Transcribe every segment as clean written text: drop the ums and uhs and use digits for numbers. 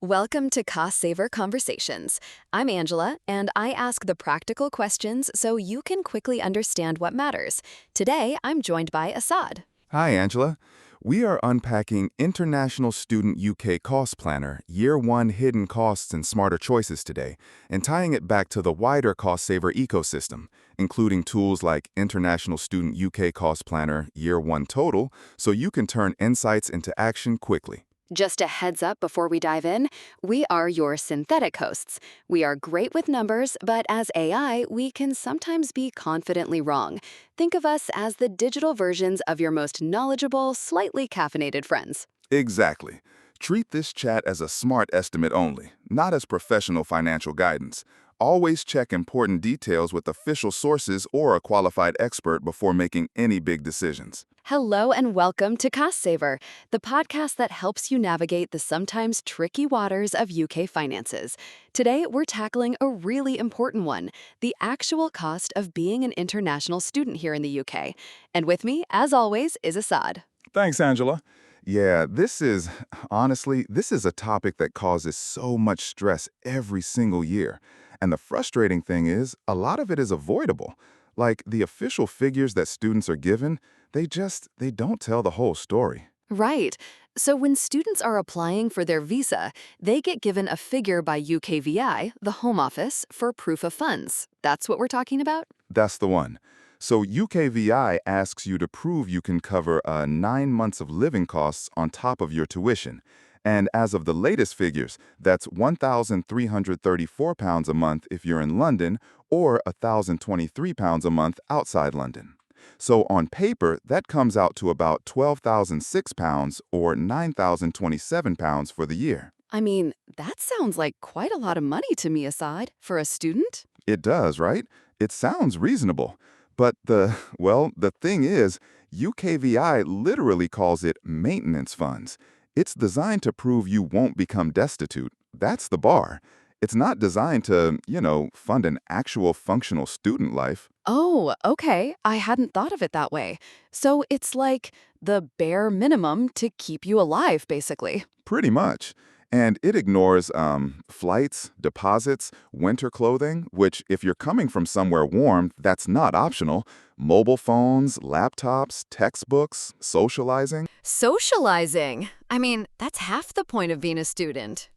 Welcome to Cost Saver Conversations. I'm Angela, and I ask the practical questions so you can quickly understand what matters. Today, I'm joined by Assad. Hi, Angela. We are unpacking International Student UK Cost Planner, Year 1 Hidden Costs and Smarter Choices today, and tying it back to the wider cost saver ecosystem, including tools like International Student UK Cost Planner, Year 1 Total, so you can turn insights into action quickly. Just a heads up before we dive in, we are your synthetic hosts. We are great with numbers, but as AI, we can sometimes be confidently wrong. Think of us as the digital versions of your most knowledgeable, slightly caffeinated friends. Exactly. Treat this chat as a smart estimate only, not as professional financial guidance. Always check important details with official sources or a qualified expert before making any big decisions. Hello and welcome to Cost Saver, the podcast that helps you navigate the sometimes tricky waters of UK finances. Today, we're tackling a really important one, the actual cost of being an international student here in the UK. And with me, as always, is Assad. Thanks, Angela. Yeah, this is a topic that causes so much stress every single year. And the frustrating thing is, a lot of it is avoidable. Like the official figures that students are given, they don't tell the whole story. Right. So when students are applying for their visa, they get given a figure by UKVI, the Home Office, for proof of funds. That's what we're talking about? That's the one. So UKVI asks you to prove you can cover 9 months of living costs on top of your tuition. And as of the latest figures, that's £1,334 a month if you're in London or £1,023 a month outside London. So on paper, that comes out to about £12,006 or £9,027 for the year. I mean, that sounds like quite a lot of money to me, Assad, for a student. It does, right? It sounds reasonable. But the thing is, UKVI literally calls it maintenance funds. It's designed to prove you won't become destitute. That's the bar. It's not designed to, fund an actual functional student life. Oh, okay. I hadn't thought of it that way. So it's like the bare minimum to keep you alive, basically. Pretty much. And it ignores flights, deposits, winter clothing, which if you're coming from somewhere warm, that's not optional. Mobile phones, laptops, textbooks, socializing. Socializing. I mean, that's half the point of being a student.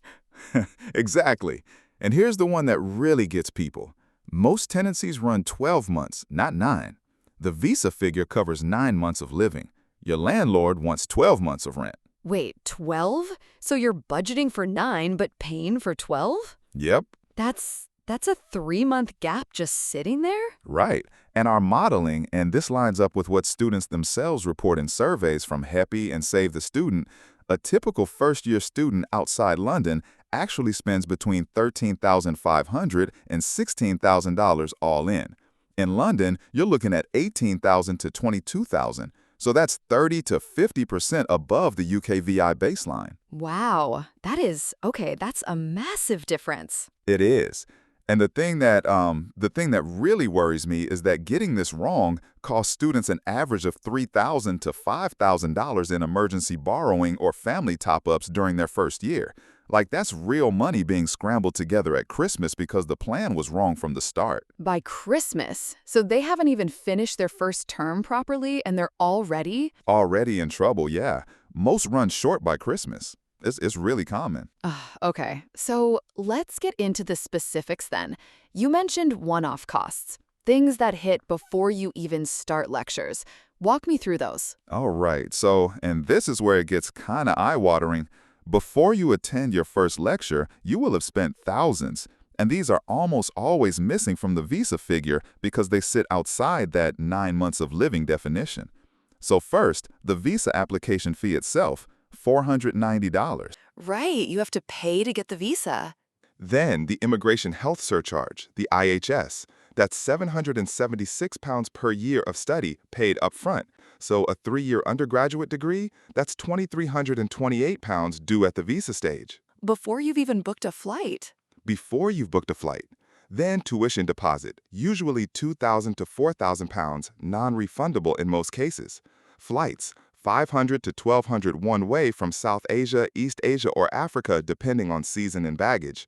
Exactly. And here's the one that really gets people. Most tenancies run 12 months, not 9. The visa figure covers 9 months of living. Your landlord wants 12 months of rent. Wait, 12? So you're budgeting for 9 but paying for 12? Yep. That's a 3-month gap just sitting there? Right. And our modeling, and this lines up with what students themselves report in surveys from HEPI and Save the Student, a typical first-year student outside London actually spends between $13,500 and $16,000 all in. In London, you're looking at $18,000 to $22,000. So that's 30 to 50% above the UKVI baseline. Wow, that's a massive difference. It is. And the thing that really worries me is that getting this wrong costs students an average of $3,000 to $5,000 in emergency borrowing or family top-ups during their first year. Like, that's real money being scrambled together at Christmas because the plan was wrong from the start. By Christmas. So they haven't even finished their first term properly and they're already? Already in trouble, yeah. Most run short by Christmas. It's really common. Okay, so let's get into the specifics then. You mentioned one-off costs, things that hit before you even start lectures. Walk me through those. All right, so, and this is where it gets kind of eye-watering. Before you attend your first lecture, you will have spent thousands. And these are almost always missing from the visa figure because they sit outside that 9 months of living definition. So first, the visa application fee itself, $490. Right, you have to pay to get the visa. Then the immigration health surcharge, the IHS, that's £776 per year of study paid up front. So a 3-year undergraduate degree, that's £2,328 due at the visa stage. Before you've even booked a flight. Before you've booked a flight. Then tuition deposit, usually £2,000 to £4,000, non-refundable in most cases. Flights, 500 to 1200 one way from South Asia, East Asia, or Africa, depending on season and baggage.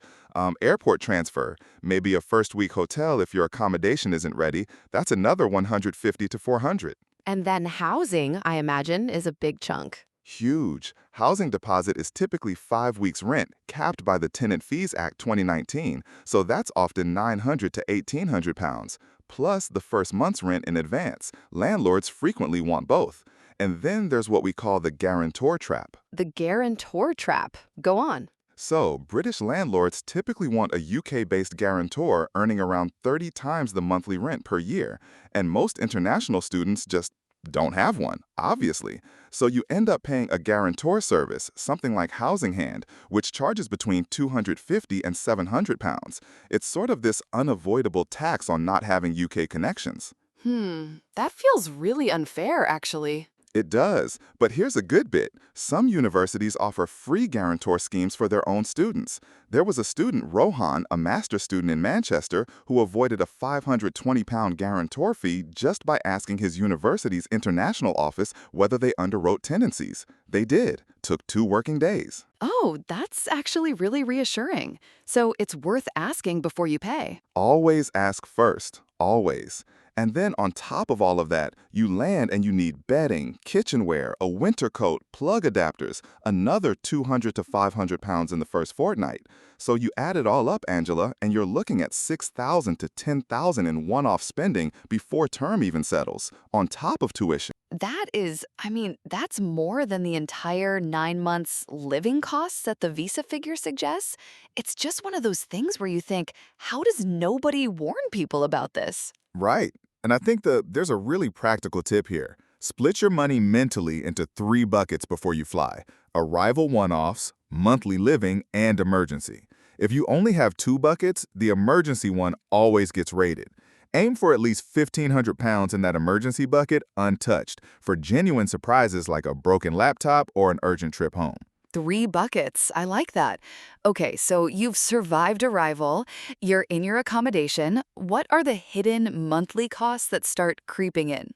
Airport transfer, maybe a first-week hotel if your accommodation isn't ready, that's another 150 to 400. And then housing, I imagine, is a big chunk. Huge. Housing deposit is typically 5 weeks' rent, capped by the Tenant Fees Act 2019, so that's often 900 to 1800 pounds, plus the first month's rent in advance. Landlords frequently want both. And then there's what we call the guarantor trap. The guarantor trap. Go on. So, British landlords typically want a UK-based guarantor earning around 30 times the monthly rent per year, and most international students just don't have one, obviously. So you end up paying a guarantor service, something like Housing Hand, which charges between 250 and 700 pounds. It's sort of this unavoidable tax on not having UK connections. That feels really unfair, actually. It does, but here's a good bit. Some universities offer free guarantor schemes for their own students. There was a student, Rohan, a master's student in Manchester, who avoided a £520 guarantor fee just by asking his university's international office whether they underwrote tenancies. They did. Took 2 working days. Oh, that's actually really reassuring. So it's worth asking before you pay. Always ask first. Always. And then on top of all of that, you land and you need bedding, kitchenware, a winter coat, plug adapters, another 200 to 500 pounds in the first fortnight. So you add it all up, Angela, and you're looking at 6,000 to 10,000 in one-off spending before term even settles, on top of tuition. That's more than the entire 9 months living costs that the visa figure suggests. It's just one of those things where you think, how does nobody warn people about this? Right. And I think there's a really practical tip here. Split your money mentally into 3 buckets before you fly: arrival one-offs, monthly living, and emergency. If you only have 2 buckets, the emergency one always gets rated. Aim for at least 1,500 pounds in that emergency bucket untouched for genuine surprises like a broken laptop or an urgent trip home. 3 buckets. I like that. Okay, so you've survived arrival, you're in your accommodation. What are the hidden monthly costs that start creeping in?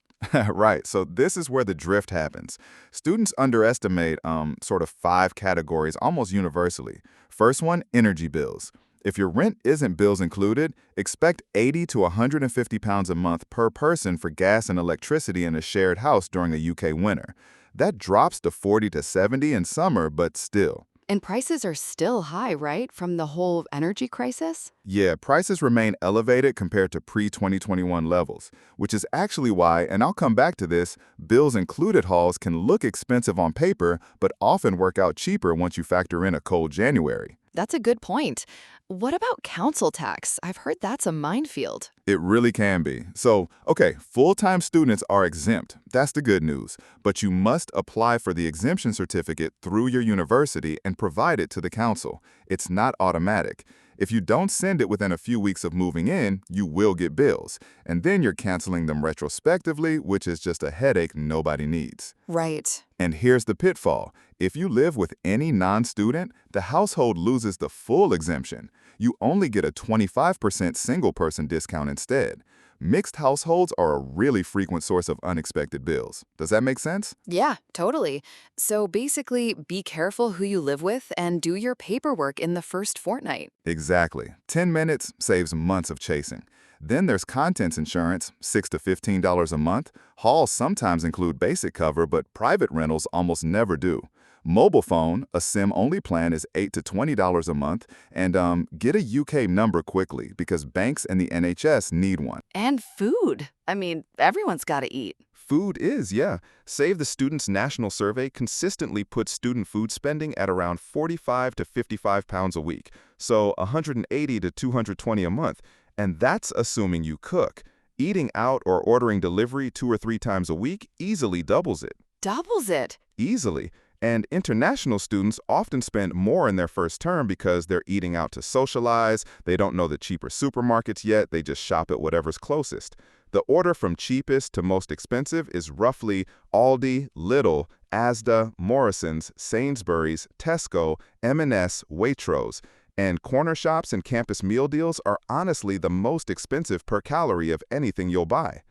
Right, so this is where the drift happens. Students underestimate sort of 5 categories almost universally. First one, energy bills. If your rent isn't bills included, expect 80 to 150 pounds a month per person for gas and electricity in a shared house during a UK winter. That drops to 40 to 70 in summer, but still. And prices are still high, right, from the whole energy crisis? Yeah, prices remain elevated compared to pre-2021 levels, which is actually why, and I'll come back to this, bills included hauls can look expensive on paper, but often work out cheaper once you factor in a cold January. That's a good point. What about council tax? I've heard that's a minefield. It really can be. So, okay, full-time students are exempt. That's the good news. But you must apply for the exemption certificate through your university and provide it to the council. It's not automatic. If you don't send it within a few weeks of moving in, you will get bills. And then you're canceling them retrospectively, which is just a headache nobody needs. Right. And here's the pitfall. If you live with any non-student, the household loses the full exemption. You only get a 25% single-person discount instead. Mixed households are a really frequent source of unexpected bills. Does that make sense? Yeah, totally. So basically, be careful who you live with and do your paperwork in the first fortnight. Exactly. 10 minutes saves months of chasing. Then there's contents insurance, $6 to $15 a month. Halls sometimes include basic cover, but private rentals almost never do. Mobile phone, a SIM-only plan, is $8 to $20 a month. And get a UK number quickly because banks and the NHS need one. And food. Everyone's got to eat. Food is, yeah. Save the Students' National Survey consistently puts student food spending at around 45 to 55 pounds a week, so 180 to 220 a month. And that's assuming you cook. Eating out or ordering delivery 2 or 3 times a week easily doubles it. Doubles it. Easily. And international students often spend more in their first term because they're eating out to socialize, they don't know the cheaper supermarkets yet, they just shop at whatever's closest. The order from cheapest to most expensive is roughly Aldi, Lidl, Asda, Morrison's, Sainsbury's, Tesco, M&S, Waitrose. And corner shops and campus meal deals are honestly the most expensive per calorie of anything you'll buy.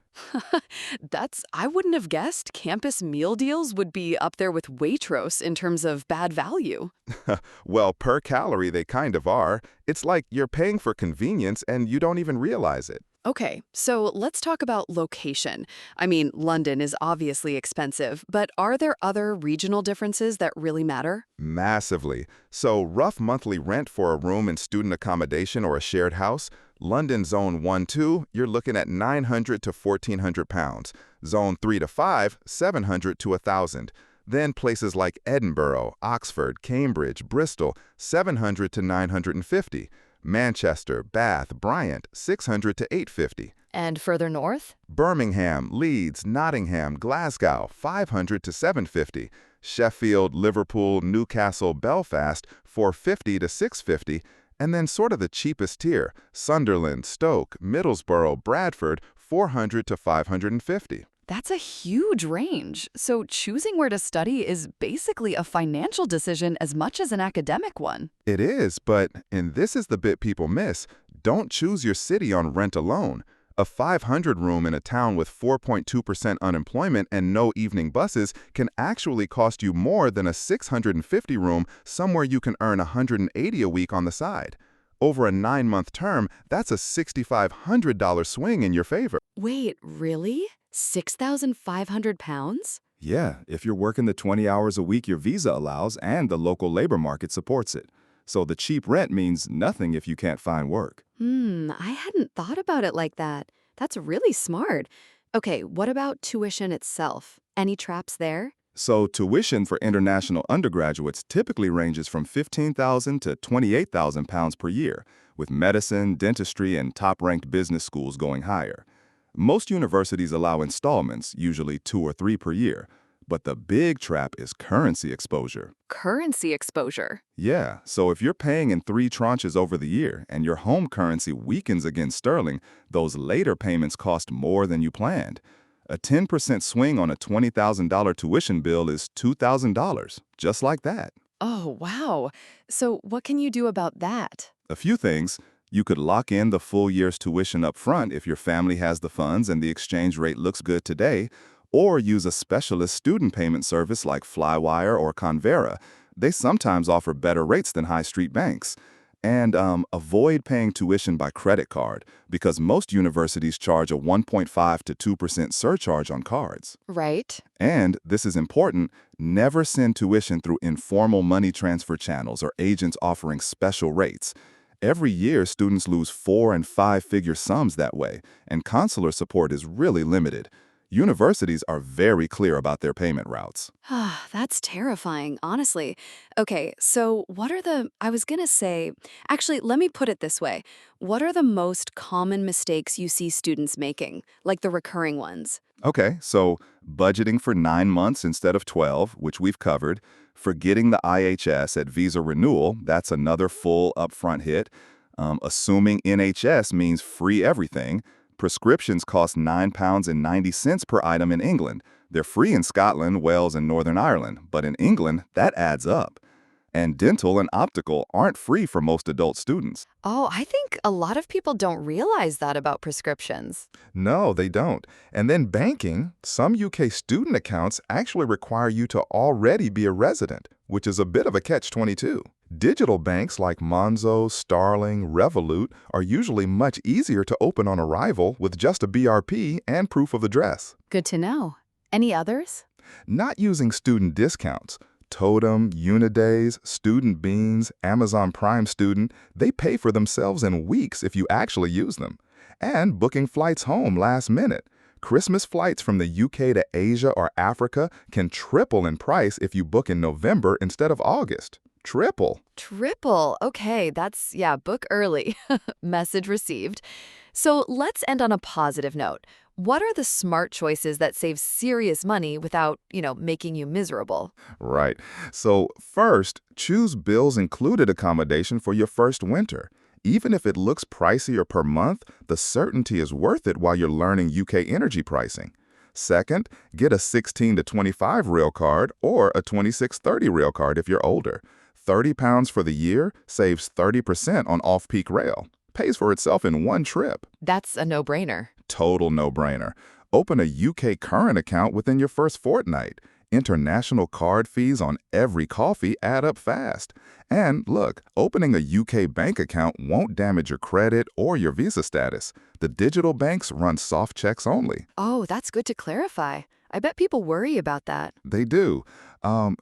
I wouldn't have guessed campus meal deals would be up there with Waitrose in terms of bad value. Well, per calorie, they kind of are. It's like you're paying for convenience and you don't even realize it. Okay, so let's talk about location. I mean, London is obviously expensive, but are there other regional differences that really matter? Massively. So, rough monthly rent for a room in student accommodation or a shared house, London Zone 1-2, you're looking at 900 to 1,400 pounds. Zone 3 to 5, 700 to 1,000. Then places like Edinburgh, Oxford, Cambridge, Bristol, 700 to 950. Manchester, Bath, Bryant, 600 to 850. And further north? Birmingham, Leeds, Nottingham, Glasgow, 500 to 750. Sheffield, Liverpool, Newcastle, Belfast, 450 to 650. And then sort of the cheapest tier, Sunderland, Stoke, Middlesbrough, Bradford, 400 to 550. That's a huge range. So choosing where to study is basically a financial decision as much as an academic one. It is, but, and this is the bit people miss, don't choose your city on rent alone. A 500 room in a town with 4.2% unemployment and no evening buses can actually cost you more than a 650 room somewhere you can earn 180 a week on the side. Over a 9-month term, that's a $6,500 swing in your favor. Wait, really? 6,500 pounds? Yeah, if you're working the 20 hours a week your visa allows and the local labor market supports it. So the cheap rent means nothing if you can't find work. I hadn't thought about it like that. That's really smart. Okay, what about tuition itself? Any traps there? So tuition for international undergraduates typically ranges from 15,000 to 28,000 pounds per year, with medicine, dentistry, and top-ranked business schools going higher. Most universities allow installments, usually 2 or 3 per year, but the big trap is currency exposure. Currency exposure. Yeah, so if you're paying in 3 tranches over the year and your home currency weakens against sterling, those later payments cost more than you planned. A 10% swing on a $20,000 tuition bill is $2,000, just like that. Oh, wow. So what can you do about that? A few things. You could lock in the full year's tuition up front if your family has the funds and the exchange rate looks good today, or use a specialist student payment service like Flywire or Convera. They sometimes offer better rates than high street banks. And avoid paying tuition by credit card because most universities charge a 1.5 to 2% surcharge on cards. Right. And, this is important, never send tuition through informal money transfer channels or agents offering special rates. Every year, students lose 4- and 5-figure sums that way, and consular support is really limited. Universities are very clear about their payment routes. That's terrifying, honestly. Okay, so actually, let me put it this way. What are the most common mistakes you see students making, like the recurring ones? Okay, so budgeting for 9 months instead of 12, which we've covered, forgetting the IHS at visa renewal, that's another full upfront hit, assuming NHS means free everything. Prescriptions cost £9.90 per item in England. They're free in Scotland, Wales, and Northern Ireland, but in England, that adds up. And dental and optical aren't free for most adult students. Oh, I think a lot of people don't realize that about prescriptions. No, they don't. And then banking, some UK student accounts actually require you to already be a resident, which is a bit of a catch-22. Digital banks like Monzo, Starling, Revolut are usually much easier to open on arrival with just a BRP and proof of address. Good to know. Any others? Not using student discounts. Totem, Unidays, Student Beans, Amazon Prime Student, they pay for themselves in weeks if you actually use them. And booking flights home last minute. Christmas flights from the UK to Asia or Africa can triple in price if you book in November instead of August. Triple. Triple. Okay, book early. Message received. So let's end on a positive note. What are the smart choices that save serious money without, making you miserable? Right. So first, choose bills included accommodation for your first winter. Even if it looks pricier per month, the certainty is worth it while you're learning UK energy pricing. Second, get a 16 to 25 rail card or a 26-30 rail card if you're older. £30 for the year saves 30% on off-peak rail. Pays for itself in one trip. That's a no-brainer. Total no-brainer. Open a UK current account within your first fortnight. International card fees on every coffee add up fast. And look, opening a UK bank account won't damage your credit or your visa status. The digital banks run soft checks only. Oh, that's good to clarify. I bet people worry about that. They do.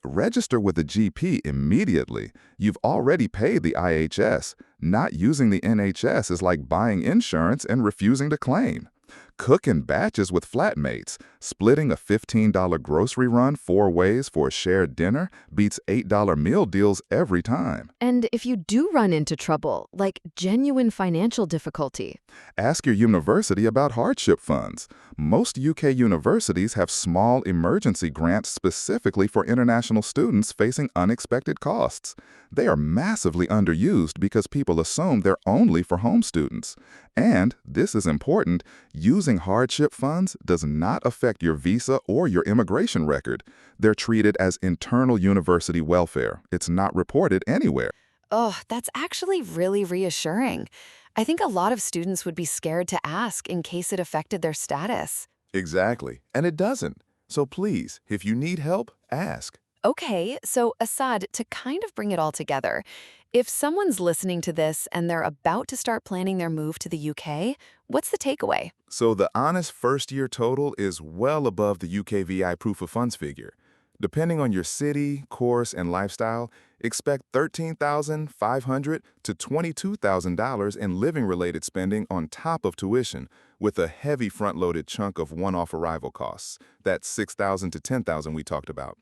Register with a GP immediately. You've already paid the IHS. Not using the NHS is like buying insurance and refusing to claim. Cook in batches with flatmates. Splitting a $15 grocery run 4 ways for a shared dinner beats $8 meal deals every time. And if you do run into trouble, like genuine financial difficulty, Ask your university about hardship funds. Most UK universities have small emergency grants specifically for international students facing unexpected costs. They are massively underused because people assume they're only for home students. And, this is important, using hardship funds does not affect your visa or your immigration record. They're treated as internal university welfare. It's not reported anywhere. oh, that's actually really reassuring. I think a lot of students would be scared to ask in case it affected their status. Exactly. And it doesn't. So please, if you need help, ask. Okay, so Assad, to kind of bring it all together, if someone's listening to this and they're about to start planning their move to the UK, what's the takeaway? So the honest first-year total is well above the UKVI proof of funds figure. Depending on your city, course, and lifestyle, expect $13,500 to $22,000 in living-related spending on top of tuition, with a heavy front-loaded chunk of one-off arrival costs. That's $6,000 to $10,000 we talked about.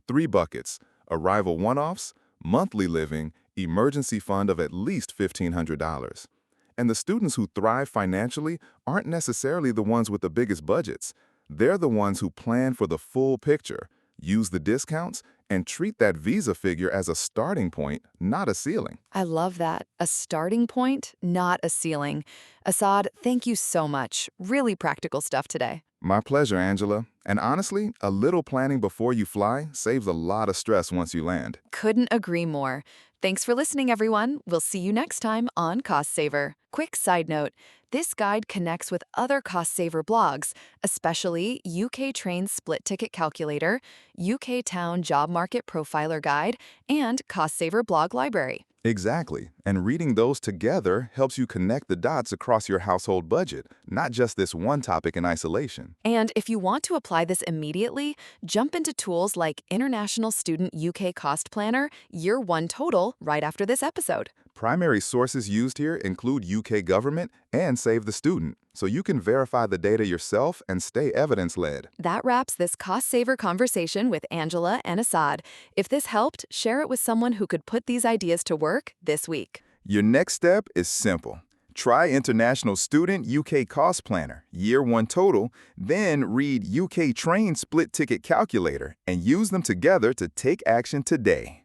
3 buckets: arrival one-offs, monthly living, emergency fund of at least $1,500. And the students who thrive financially aren't necessarily the ones with the biggest budgets. They're the ones who plan for the full picture, use the discounts, and treat that visa figure as a starting point, not a ceiling. I love that. A starting point, not a ceiling. Assad, thank you so much. Really practical stuff today. My pleasure, Angela. And honestly, a little planning before you fly saves a lot of stress once you land. Couldn't agree more. Thanks for listening, everyone. We'll see you next time on Cost Saver. Quick side note, this guide connects with other Cost Saver blogs, especially UK Train Split Ticket Calculator, UK Town Job Market Profiler Guide, and Cost Saver Blog Library. Exactly. And reading those together helps you connect the dots across your household budget, not just this one topic in isolation. And if you want to apply this immediately, jump into tools like International Student UK Cost Planner, Year 1 Total, right after this episode. Primary sources used here include UK government and Save the Student, so you can verify the data yourself and stay evidence-led. That wraps this Cost Saver conversation with Angela and Assad. If this helped, share it with someone who could put these ideas to work this week. Your next step is simple. Try International Student UK Cost Planner, Year 1 Total, then read UK Train Split Ticket Calculator and use them together to take action today.